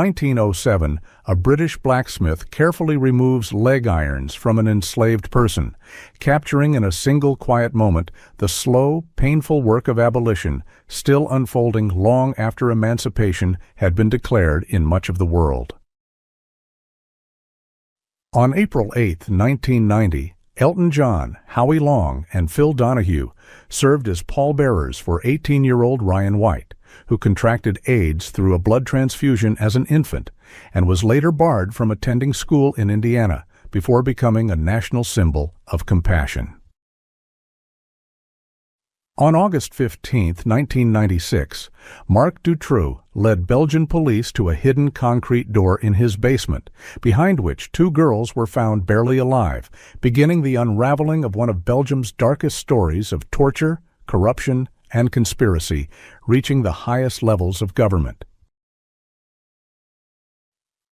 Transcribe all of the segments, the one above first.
1907, a British blacksmith carefully removes leg irons from an enslaved person, capturing in a single quiet moment the slow, painful work of abolition, still unfolding long after emancipation had been declared in much of the world. On April 8, 1990, Elton John, Howie Long, and Phil Donahue served as pallbearers for 18-year-old Ryan White, who contracted AIDS through a blood transfusion as an infant and was later barred from attending school in Indiana before becoming a national symbol of compassion. On August 15, 1996, Marc Dutroux led Belgian police to a hidden concrete door in his basement, behind which two girls were found barely alive, beginning the unraveling of one of Belgium's darkest stories of torture, corruption, and conspiracy, reaching the highest levels of government.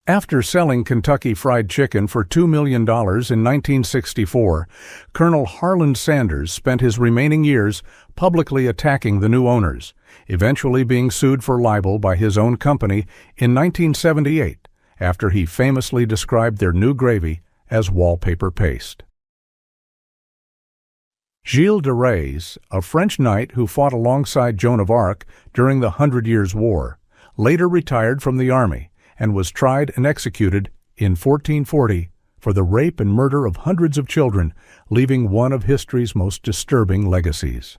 After selling Kentucky Fried Chicken for $2 million in 1964, Colonel Harland Sanders spent his remaining years publicly attacking the new owners, eventually being sued for libel by his own company in 1978, after he famously described their new gravy as wallpaper paste. Gilles de Rais, a French knight who fought alongside Joan of Arc during the 100 Years' War, later retired from the army and was tried and executed in 1440 for the rape and murder of hundreds of children, leaving one of history's most disturbing legacies.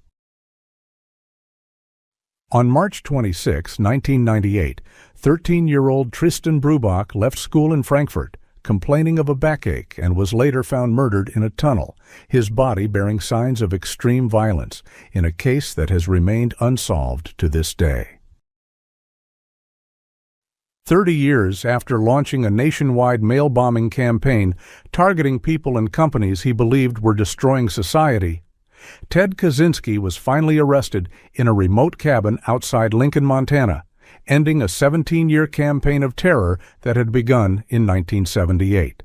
On March 26, 1998, 13-year-old Tristan Brubach left school in Frankfurt, complaining of a backache, and was later found murdered in a tunnel, his body bearing signs of extreme violence, in a case that has remained unsolved to this day. 30 years after launching a nationwide mail bombing campaign targeting people and companies he believed were destroying society, Ted Kaczynski was finally arrested in a remote cabin outside Lincoln, Montana, ending a 17-year campaign of terror that had begun in 1978.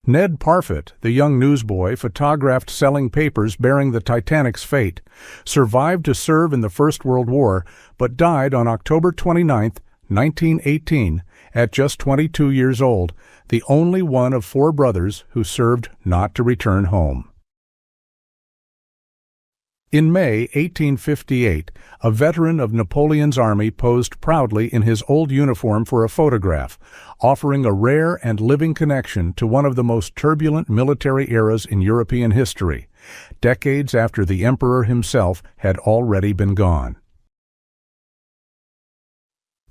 Ned Parfit, the young newsboy photographed selling papers bearing the Titanic's fate, survived to serve in the First World War but died on October 29, 1918, at just 22 years old, the only one of 4 brothers who served not to return home. In May 1858, a veteran of Napoleon's army posed proudly in his old uniform for a photograph, offering a rare and living connection to one of the most turbulent military eras in European history, decades after the emperor himself had already been gone.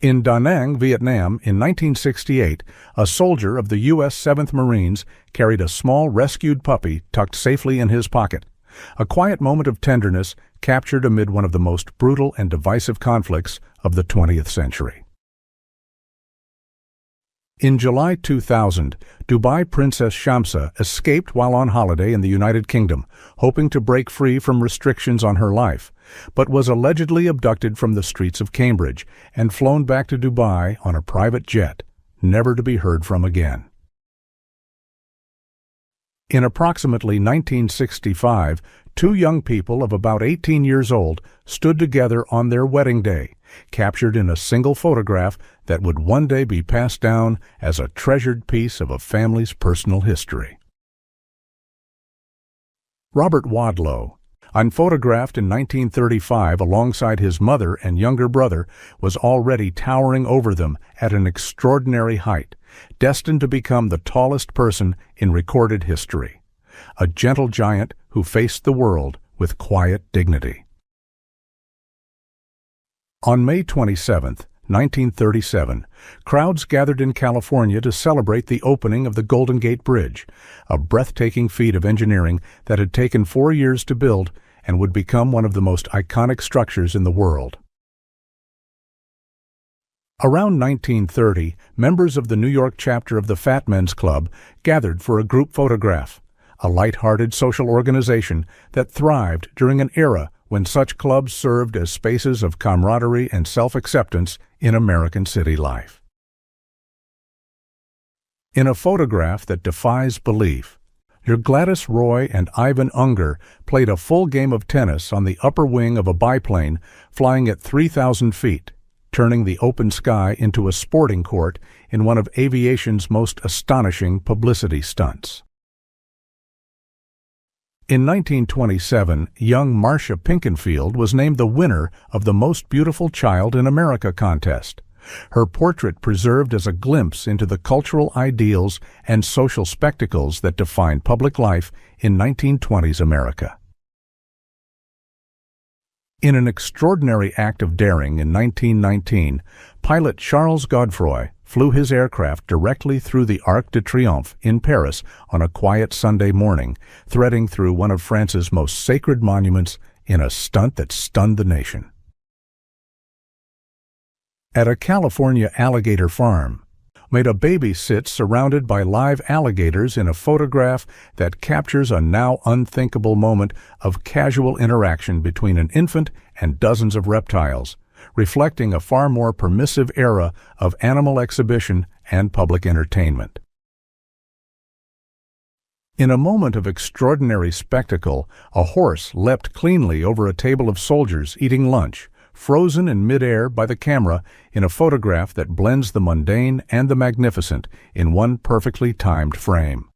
In Da Nang, Vietnam, in 1968, a soldier of the U.S. 7th Marines carried a small rescued puppy tucked safely in his pocket, a quiet moment of tenderness captured amid one of the most brutal and divisive conflicts of the 20th century. In July 2000, Dubai Princess Shamsa escaped while on holiday in the United Kingdom, hoping to break free from restrictions on her life, but was allegedly abducted from the streets of Cambridge and flown back to Dubai on a private jet, never to be heard from again. In approximately 1965, 2 young people of about 18 years old stood together on their wedding day, captured in a single photograph that would one day be passed down as a treasured piece of a family's personal history. Robert Wadlow, unphotographed in 1935 alongside his mother and younger brother, was already towering over them at an extraordinary height, destined to become the tallest person in recorded history, a gentle giant who faced the world with quiet dignity. On May 27, 1937, crowds gathered in California to celebrate the opening of the Golden Gate Bridge, a breathtaking feat of engineering that had taken 4 years to build and would become one of the most iconic structures in the world. Around 1930, members of the New York chapter of the Fat Men's Club gathered for a group photograph, a light-hearted social organization that thrived during an era when such clubs served as spaces of camaraderie and self-acceptance in American city life. In a photograph that defies belief, Gladys Roy and Ivan Unger played a full game of tennis on the upper wing of a biplane flying at 3,000 feet, turning the open sky into a sporting court in one of aviation's most astonishing publicity stunts. In 1927, young Marcia Pinkenfield was named the winner of the Most Beautiful Child in America contest. Her portrait preserved as a glimpse into the cultural ideals and social spectacles that defined public life in 1920s America. In an extraordinary act of daring in 1919, pilot Charles Godefroy flew his aircraft directly through the Arc de Triomphe in Paris on a quiet Sunday morning, threading through one of France's most sacred monuments in a stunt that stunned the nation. At a California alligator farm, a baby sits surrounded by live alligators in a photograph that captures a now unthinkable moment of casual interaction between an infant and dozens of reptiles, reflecting a far more permissive era of animal exhibition and public entertainment. In a moment of extraordinary spectacle, a horse leapt cleanly over a table of soldiers eating lunch, frozen in midair by the camera in a photograph that blends the mundane and the magnificent in one perfectly timed frame.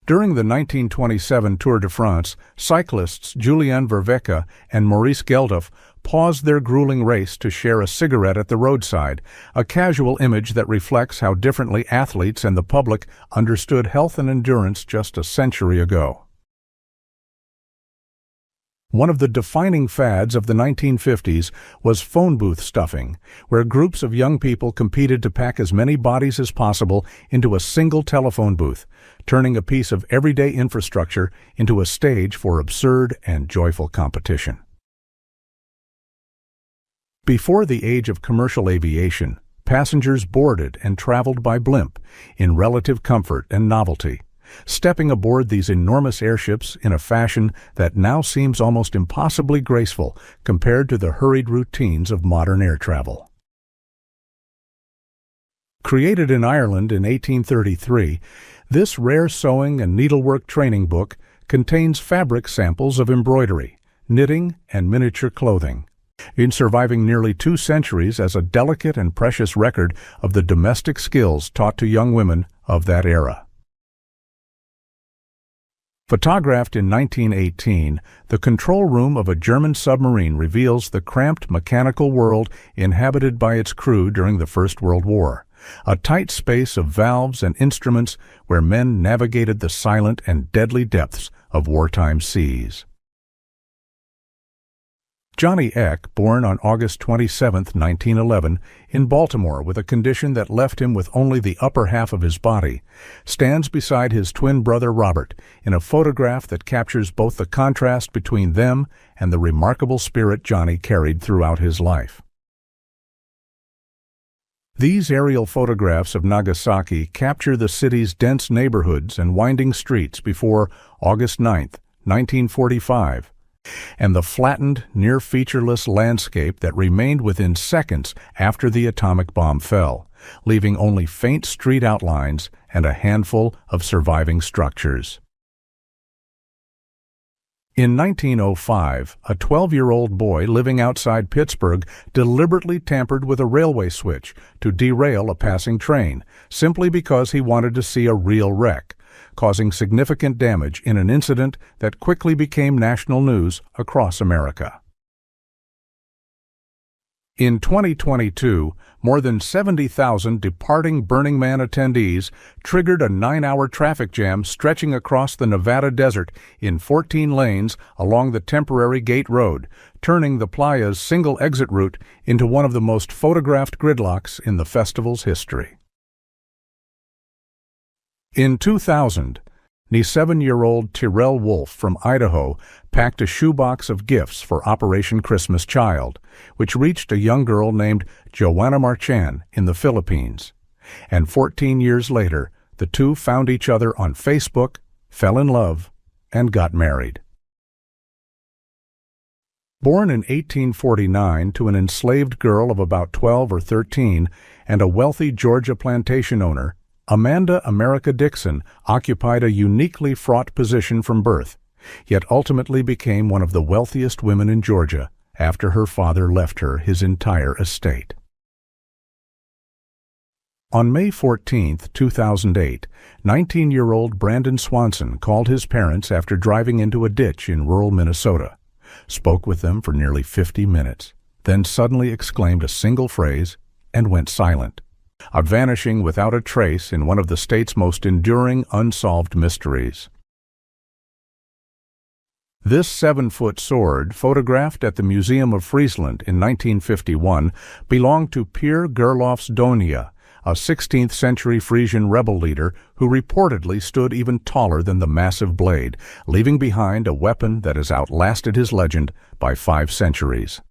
During the 1927 Tour de France, cyclists Julien Verwecke and Maurice Geldof paused their grueling race to share a cigarette at the roadside, a casual image that reflects how differently athletes and the public understood health and endurance just a century ago. One of the defining fads of the 1950s was phone booth stuffing, where groups of young people competed to pack as many bodies as possible into a single telephone booth, turning a piece of everyday infrastructure into a stage for absurd and joyful competition. Before the age of commercial aviation, passengers boarded and traveled by blimp in relative comfort and novelty, stepping aboard these enormous airships in a fashion that now seems almost impossibly graceful compared to the hurried routines of modern air travel. Created in Ireland in 1833, this rare sewing and needlework training book contains fabric samples of embroidery, knitting, and miniature clothing, in surviving nearly 2 centuries as a delicate and precious record of the domestic skills taught to young women of that era. Photographed in 1918, the control room of a German submarine reveals the cramped mechanical world inhabited by its crew during the First World War, a tight space of valves and instruments where men navigated the silent and deadly depths of wartime seas. Johnny Eck, born on August 27, 1911, in Baltimore with a condition that left him with only the upper half of his body, stands beside his twin brother Robert in a photograph that captures both the contrast between them and the remarkable spirit Johnny carried throughout his life. These aerial photographs of Nagasaki capture the city's dense neighborhoods and winding streets before August 9, 1945, and the flattened, near-featureless landscape that remained within seconds after the atomic bomb fell, leaving only faint street outlines and a handful of surviving structures. In 1905, a 12-year-old boy living outside Pittsburgh deliberately tampered with a railway switch to derail a passing train, simply because he wanted to see a real wreck, causing significant damage in an incident that quickly became national news across America. In 2022, more than 70,000 departing Burning Man attendees triggered a 9-hour traffic jam stretching across the Nevada desert in 14 lanes along the temporary Gate Road, turning the playa's single exit route into one of the most photographed gridlocks in the festival's history. In 2000, 7-year-old Tyrell Wolfe from Idaho packed a shoebox of gifts for Operation Christmas Child, which reached a young girl named Joanna Marchand in the Philippines. And 14 years later, the two found each other on Facebook, fell in love, and got married. Born in 1849 to an enslaved girl of about 12 or 13 and a wealthy Georgia plantation owner, Amanda America Dixon occupied a uniquely fraught position from birth, yet ultimately became one of the wealthiest women in Georgia after her father left her his entire estate. On May 14, 2008, 19-year-old Brandon Swanson called his parents after driving into a ditch in rural Minnesota, spoke with them for nearly 50 minutes, then suddenly exclaimed a single phrase and went silent, vanishing without a trace in one of the state's most enduring unsolved mysteries. This 7-foot sword, photographed at the Museum of Friesland in 1951, belonged to Peer Gerlof's Donia, a 16th-century Frisian rebel leader who reportedly stood even taller than the massive blade, leaving behind a weapon that has outlasted his legend by 5 centuries.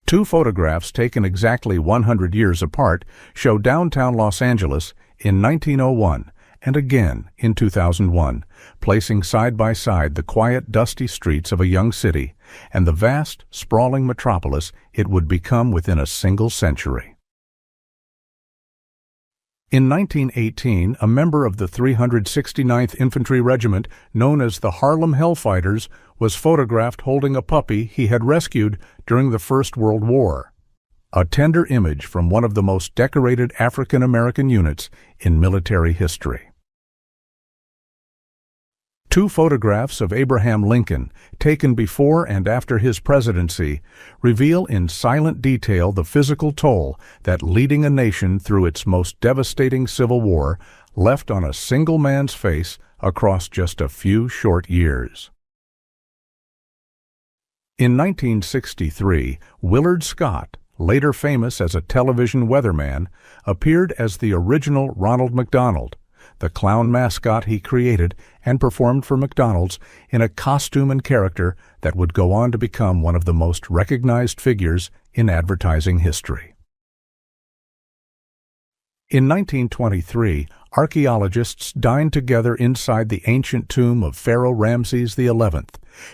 2 photographs taken exactly 100 years apart show downtown Los Angeles in 1901 and again in 2001, placing side by side the quiet, dusty streets of a young city and the vast, sprawling metropolis it would become within a single century. In 1918, a member of the 369th Infantry Regiment, known as the Harlem Hellfighters, was photographed holding a puppy he had rescued during the First World War, a tender image from one of the most decorated African American units in military history. 2 photographs of Abraham Lincoln, taken before and after his presidency, reveal in silent detail the physical toll that leading a nation through its most devastating civil war left on a single man's face across just a few short years. In 1963, Willard Scott, later famous as a television weatherman, appeared as the original Ronald McDonald, the clown mascot he created and performed for McDonald's in a costume and character that would go on to become one of the most recognized figures in advertising history. In 1923, archaeologists dined together inside the ancient tomb of Pharaoh Ramses XI,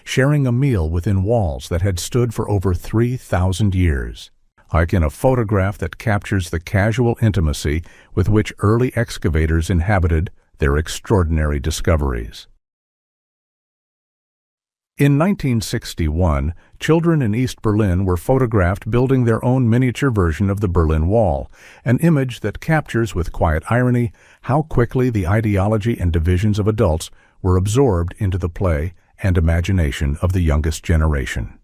sharing a meal within walls that had stood for over 3,000 years. Like in a photograph that captures the casual intimacy with which early excavators inhabited their extraordinary discoveries. In 1961, children in East Berlin were photographed building their own miniature version of the Berlin Wall, an image that captures with quiet irony how quickly the ideology and divisions of adults were absorbed into the play and imagination of the youngest generation.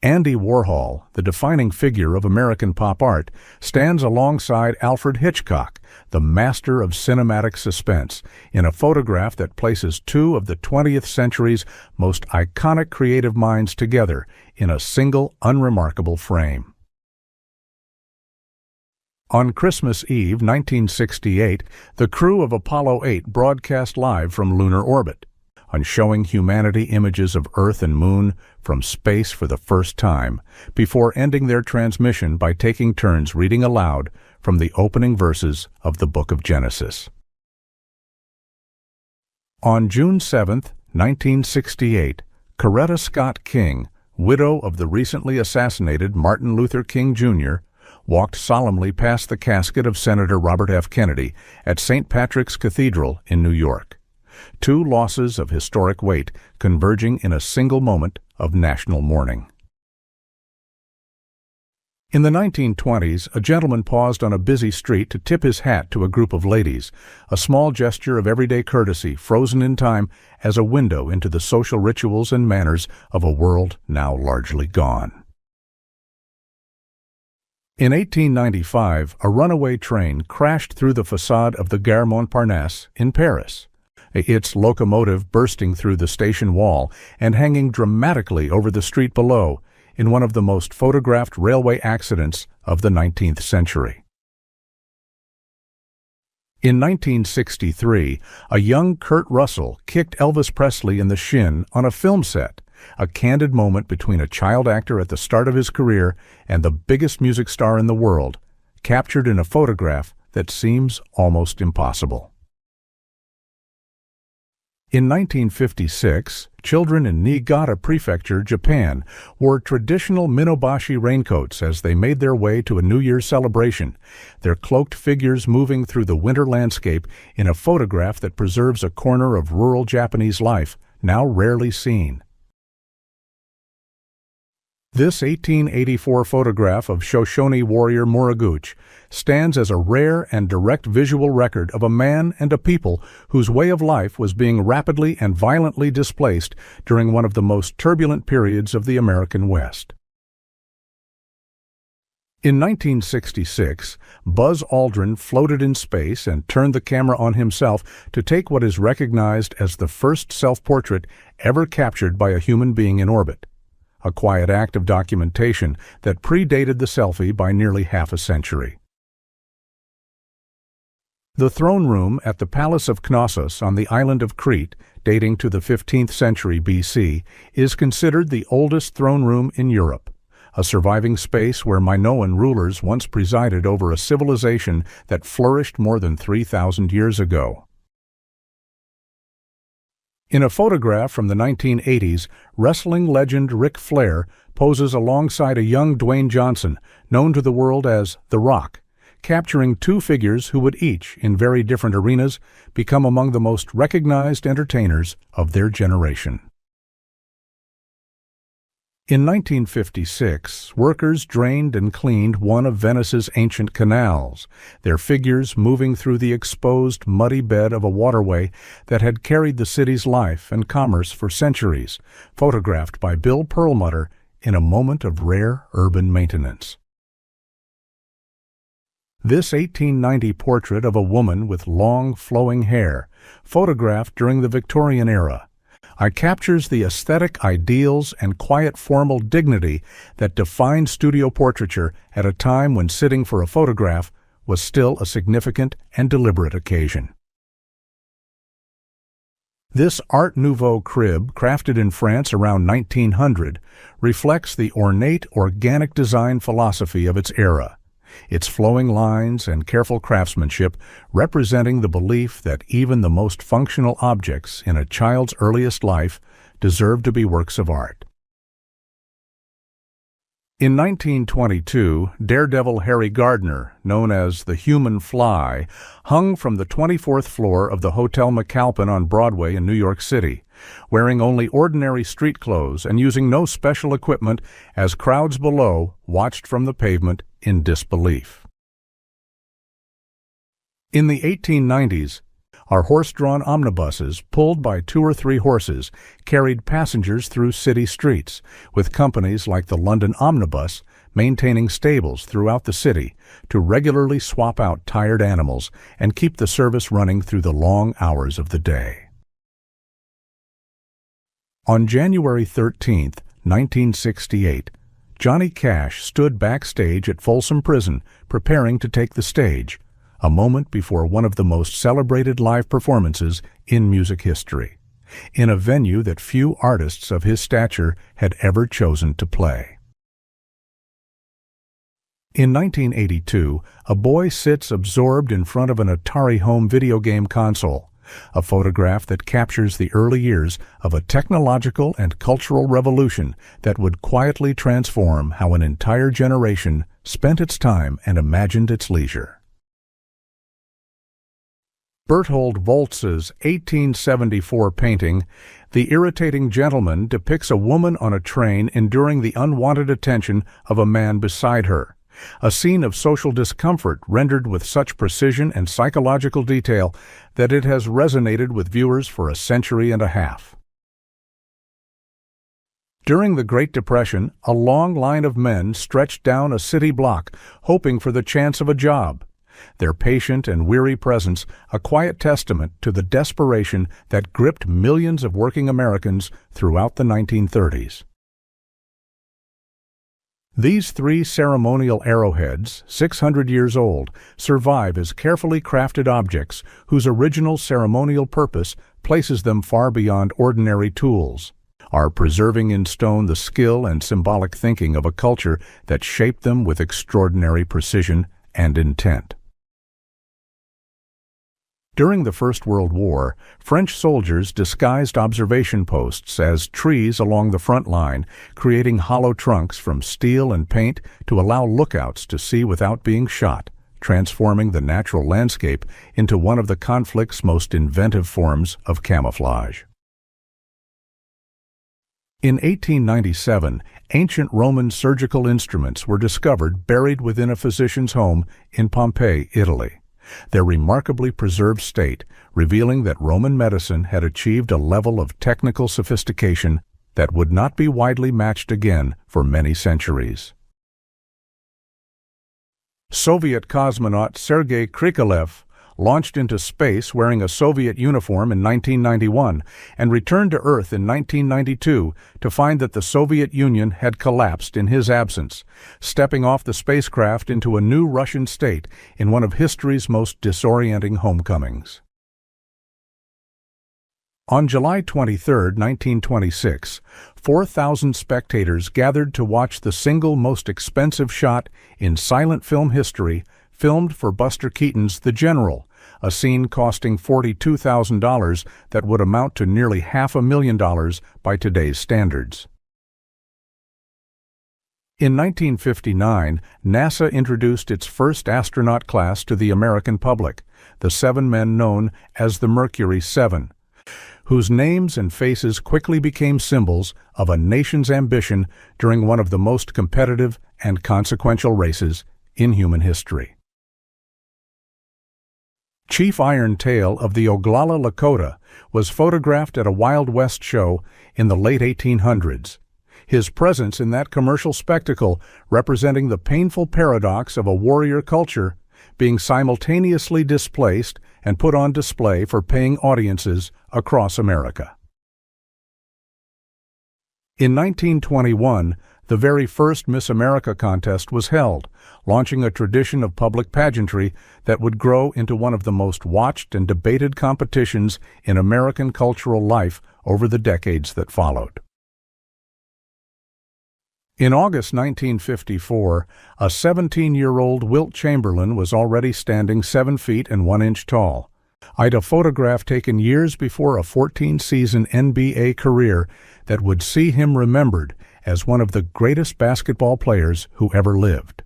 Andy Warhol, the defining figure of American pop art, stands alongside Alfred Hitchcock, the master of cinematic suspense, in a photograph that places 2 of the 20th century's most iconic creative minds together in a single, unremarkable frame. On Christmas Eve 1968, the crew of Apollo 8 broadcast live from lunar orbit, on showing humanity images of Earth and Moon from space for the first time, before ending their transmission by taking turns reading aloud from the opening verses of the Book of Genesis. On June 7, 1968, Coretta Scott King, widow of the recently assassinated Martin Luther King Jr., walked solemnly past the casket of Senator Robert F. Kennedy at St. Patrick's Cathedral in New York. 2 losses of historic weight converging in a single moment of national mourning. In the 1920s, a gentleman paused on a busy street to tip his hat to a group of ladies, a small gesture of everyday courtesy frozen in time as a window into the social rituals and manners of a world now largely gone. In 1895, a runaway train crashed through the façade of the Gare Montparnasse in Paris, its locomotive bursting through the station wall and hanging dramatically over the street below in one of the most photographed railway accidents of the 19th century. In 1963, a young Kurt Russell kicked Elvis Presley in the shin on a film set, a candid moment between a child actor at the start of his career and the biggest music star in the world, captured in a photograph that seems almost impossible. In 1956, children in Niigata Prefecture, Japan, wore traditional minobashi raincoats as they made their way to a New Year's celebration, their cloaked figures moving through the winter landscape in a photograph that preserves a corner of rural Japanese life now rarely seen. This 1884 photograph of Shoshone warrior Muraguchi stands as a rare and direct visual record of a man and a people whose way of life was being rapidly and violently displaced during one of the most turbulent periods of the American West. In 1966, Buzz Aldrin floated in space and turned the camera on himself to take what is recognized as the first self-portrait ever captured by a human being in orbit, a quiet act of documentation that predated the selfie by nearly half a century. The throne room at the Palace of Knossos on the island of Crete, dating to the 15th century BC, is considered the oldest throne room in Europe, a surviving space where Minoan rulers once presided over a civilization that flourished more than 3,000 years ago. In a photograph from the 1980s, wrestling legend Ric Flair poses alongside a young Dwayne Johnson, known to the world as The Rock, capturing two figures who would each, in very different arenas, become among the most recognized entertainers of their generation. In 1956, workers drained and cleaned one of Venice's ancient canals, their figures moving through the exposed, muddy bed of a waterway that had carried the city's life and commerce for centuries, photographed by Bill Perlmutter in a moment of rare urban maintenance. This 1890 portrait of a woman with long, flowing hair, photographed during the Victorian era, captures the aesthetic ideals and quiet formal dignity that defined studio portraiture at a time when sitting for a photograph was still a significant and deliberate occasion. This Art Nouveau crib, crafted in France around 1900, reflects the ornate, organic design philosophy of its era, its flowing lines and careful craftsmanship representing the belief that even the most functional objects in a child's earliest life deserve to be works of art. In 1922, daredevil Harry Gardner, known as the Human Fly, hung from the 24th floor of the Hotel McAlpin on Broadway in New York City, wearing only ordinary street clothes and using no special equipment as crowds below watched from the pavement in disbelief. In the 1890s, our horse-drawn omnibuses, pulled by 2 or 3 horses, carried passengers through city streets, with companies like the London Omnibus maintaining stables throughout the city to regularly swap out tired animals and keep the service running through the long hours of the day. On January 13, 1968, Johnny Cash stood backstage at Folsom Prison preparing to take the stage, a moment before one of the most celebrated live performances in music history, in a venue that few artists of his stature had ever chosen to play. In 1982, a boy sits absorbed in front of an Atari home video game console, a photograph that captures the early years of a technological and cultural revolution that would quietly transform how an entire generation spent its time and imagined its leisure. Berthold Volz's 1874 painting, The Irritating Gentleman, depicts a woman on a train enduring the unwanted attention of a man beside her, a scene of social discomfort rendered with such precision and psychological detail that it has resonated with viewers for a century and a half. During the Great Depression, a long line of men stretched down a city block, hoping for the chance of a job, their patient and weary presence a quiet testament to the desperation that gripped millions of working Americans throughout the 1930s. These 3 ceremonial arrowheads, 600 years old, survive as carefully crafted objects whose original ceremonial purpose places them far beyond ordinary tools, are preserving in stone the skill and symbolic thinking of a culture that shaped them with extraordinary precision and intent. During the First World War, French soldiers disguised observation posts as trees along the front line, creating hollow trunks from steel and paint to allow lookouts to see without being shot, transforming the natural landscape into one of the conflict's most inventive forms of camouflage. In 1897, ancient Roman surgical instruments were discovered buried within a physician's home in Pompeii, Italy. Their remarkably preserved state, revealing that Roman medicine had achieved a level of technical sophistication that would not be widely matched again for many centuries. Soviet cosmonaut Sergei Krikalev launched into space wearing a Soviet uniform in 1991 and returned to Earth in 1992 to find that the Soviet Union had collapsed in his absence, stepping off the spacecraft into a new Russian state in one of history's most disorienting homecomings. On July 23, 1926, 4,000 spectators gathered to watch the single most expensive shot in silent film history, filmed for Buster Keaton's The General, a scene costing $42,000 that would amount to nearly $500,000 by today's standards. In 1959, NASA introduced its first astronaut class to the American public, the 7 men known as the Mercury 7, whose names and faces quickly became symbols of a nation's ambition during one of the most competitive and consequential races in human history. Chief Iron Tail of the Oglala Lakota was photographed at a Wild West show in the late 1800s. His presence in that commercial spectacle representing the painful paradox of a warrior culture being simultaneously displaced and put on display for paying audiences across America. In 1921, the very first Miss America contest was held, launching a tradition of public pageantry that would grow into one of the most watched and debated competitions in American cultural life over the decades that followed. In August 1954, a 17-year-old Wilt Chamberlain was already standing 7 feet and 1 inch tall. I'd a photograph taken years before a 14-season NBA career that would see him remembered as one of the greatest basketball players who ever lived.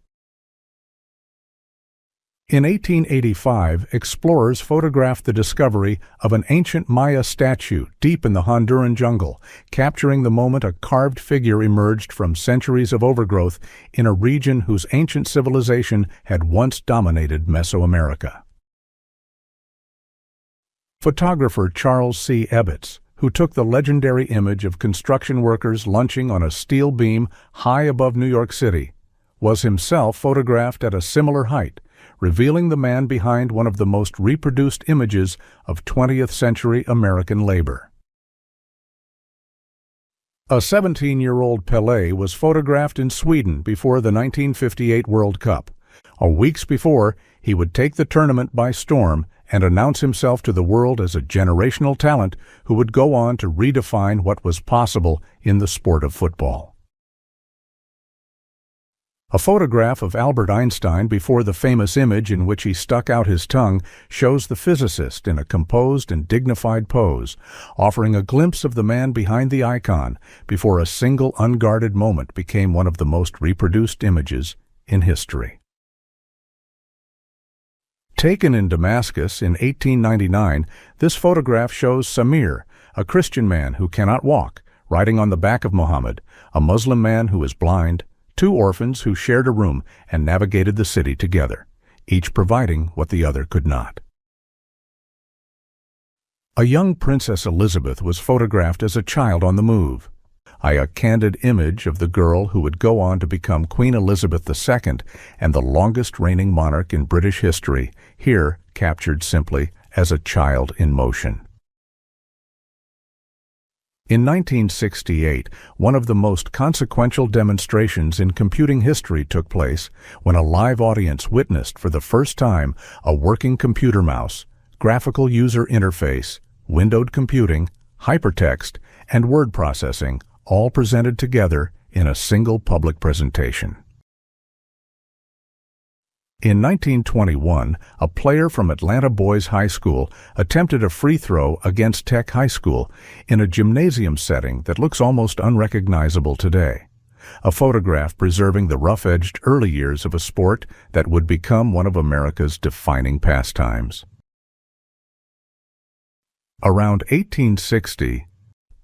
In 1885, explorers photographed the discovery of an ancient Maya statue deep in the Honduran jungle, capturing the moment a carved figure emerged from centuries of overgrowth in a region whose ancient civilization had once dominated Mesoamerica. Photographer Charles C. Ebbets, who took the legendary image of construction workers lunching on a steel beam high above New York City, was himself photographed at a similar height, revealing the man behind one of the most reproduced images of 20th century American labor. A 17-year-old Pelé was photographed in Sweden before the 1958 World Cup. Weeks before, he would take the tournament by storm and announce himself to the world as a generational talent who would go on to redefine what was possible in the sport of football. A photograph of Albert Einstein before the famous image in which he stuck out his tongue shows the physicist in a composed and dignified pose, offering a glimpse of the man behind the icon before a single unguarded moment became one of the most reproduced images in history. Taken in Damascus in 1899, this photograph shows Samir, a Christian man who cannot walk, riding on the back of Muhammad, a Muslim man who is blind, 2 orphans who shared a room and navigated the city together, each providing what the other could not. A young Princess Elizabeth was photographed as a child on the move. A candid image of the girl who would go on to become Queen Elizabeth II and the longest reigning monarch in British history, here captured simply as a child in motion. In 1968, one of the most consequential demonstrations in computing history took place when a live audience witnessed for the first time a working computer mouse, graphical user interface, windowed computing, hypertext, and word processing, all presented together in a single public presentation. In 1921, a player from Atlanta Boys High School attempted a free throw against Tech High School in a gymnasium setting that looks almost unrecognizable today, a photograph preserving the rough-edged early years of a sport that would become one of America's defining pastimes. Around 1860,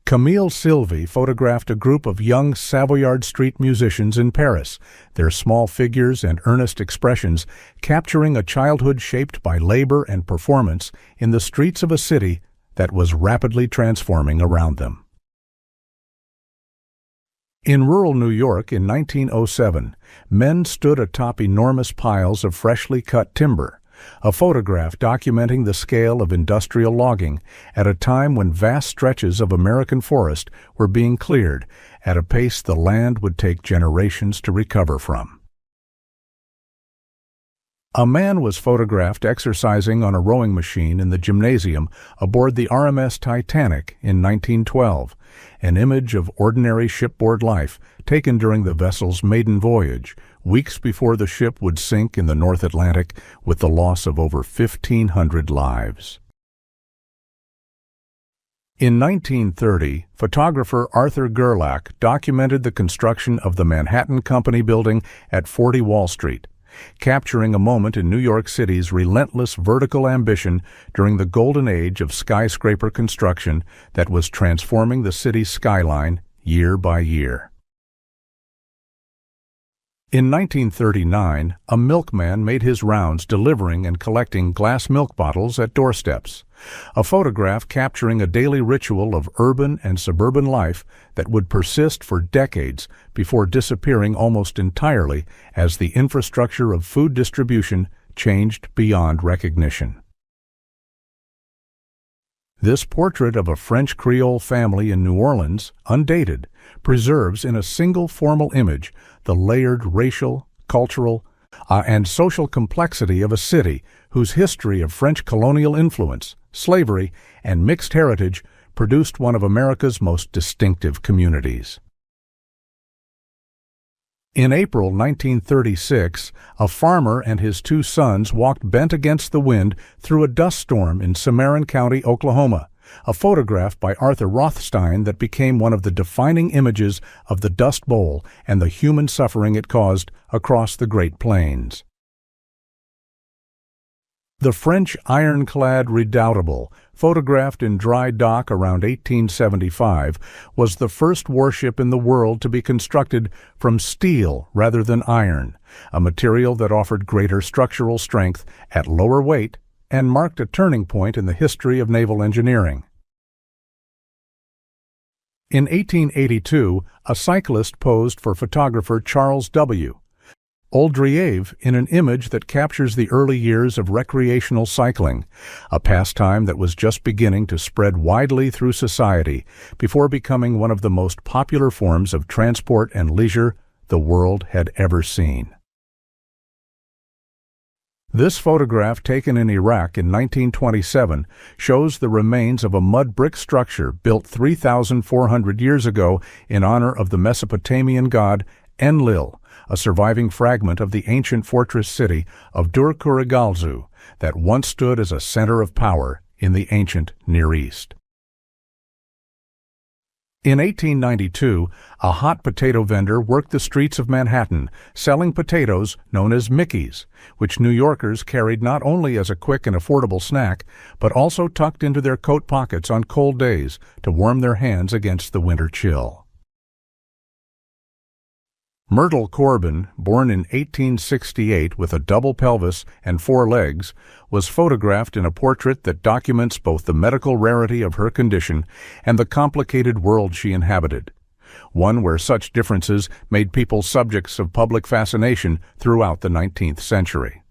Camille Sylvie photographed a group of young Savoyard Street musicians in Paris, their small figures and earnest expressions capturing a childhood shaped by labor and performance in the streets of a city that was rapidly transforming around them. In rural New York in 1907, men stood atop enormous piles of freshly cut timber, a photograph documenting the scale of industrial logging at a time when vast stretches of American forest were being cleared at a pace the land would take generations to recover from. A man was photographed exercising on a rowing machine in the gymnasium aboard the RMS Titanic in 1912, an image of ordinary shipboard life taken during the vessel's maiden voyage, weeks before the ship would sink in the North Atlantic with the loss of over 1,500 lives. In 1930, photographer Arthur Gerlach documented the construction of the Manhattan Company building at 40 Wall Street, capturing a moment in New York City's relentless vertical ambition during the golden age of skyscraper construction that was transforming the city's skyline year by year. In 1939, a milkman made his rounds delivering and collecting glass milk bottles at doorsteps, a photograph capturing a daily ritual of urban and suburban life that would persist for decades before disappearing almost entirely as the infrastructure of food distribution changed beyond recognition. This portrait of a French Creole family in New Orleans, undated, preserves in a single formal image the layered racial, cultural, and social complexity of a city whose history of French colonial influence, slavery, and mixed heritage produced one of America's most distinctive communities. In April 1936, a farmer and his two sons walked bent against the wind through a dust storm in Cimarron County, Oklahoma, a photograph by Arthur Rothstein that became one of the defining images of the Dust Bowl and the human suffering it caused across the Great Plains. The French ironclad Redoutable, photographed in dry dock around 1875, was the first warship in the world to be constructed from steel rather than iron, a material that offered greater structural strength at lower weight and marked a turning point in the history of naval engineering. In 1882, a cyclist posed for photographer Charles W. Oldrieve in an image that captures the early years of recreational cycling, a pastime that was just beginning to spread widely through society before becoming one of the most popular forms of transport and leisure the world had ever seen. This photograph, taken in Iraq in 1927, shows the remains of a mud brick structure built 3,400 years ago in honor of the Mesopotamian god Enlil, a surviving fragment of the ancient fortress city of Dur-Kurigalzu that once stood as a center of power in the ancient Near East. In 1892, a hot potato vendor worked the streets of Manhattan, selling potatoes known as Mickeys, which New Yorkers carried not only as a quick and affordable snack, but also tucked into their coat pockets on cold days to warm their hands against the winter chill. Myrtle Corbin, born in 1868 with a double pelvis and 4 legs, was photographed in a portrait that documents both the medical rarity of her condition and the complicated world she inhabited, one where such differences made people subjects of public fascination throughout the 19th century.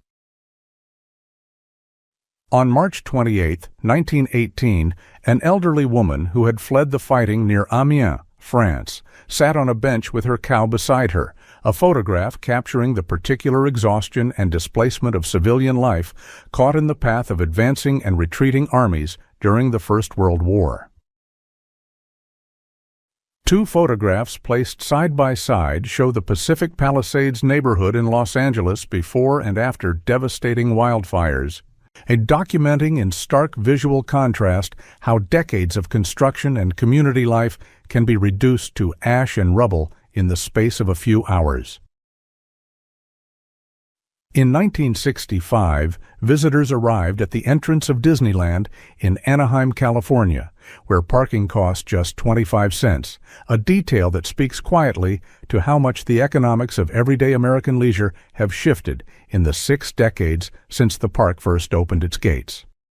On March 28, 1918, an elderly woman who had fled the fighting near Amiens, France, sat on a bench with her cow beside her, a photograph capturing the particular exhaustion and displacement of civilian life caught in the path of advancing and retreating armies during the First World War. Two photographs placed side by side show the Pacific Palisades neighborhood in Los Angeles before and after devastating wildfires, documenting in stark visual contrast how decades of construction and community life can be reduced to ash and rubble in the space of a few hours. In 1965, visitors arrived at the entrance of Disneyland in Anaheim, California, where parking cost just 25 cents, a detail that speaks quietly to how much the economics of everyday American leisure have shifted in the 6 decades since the park first opened its gates.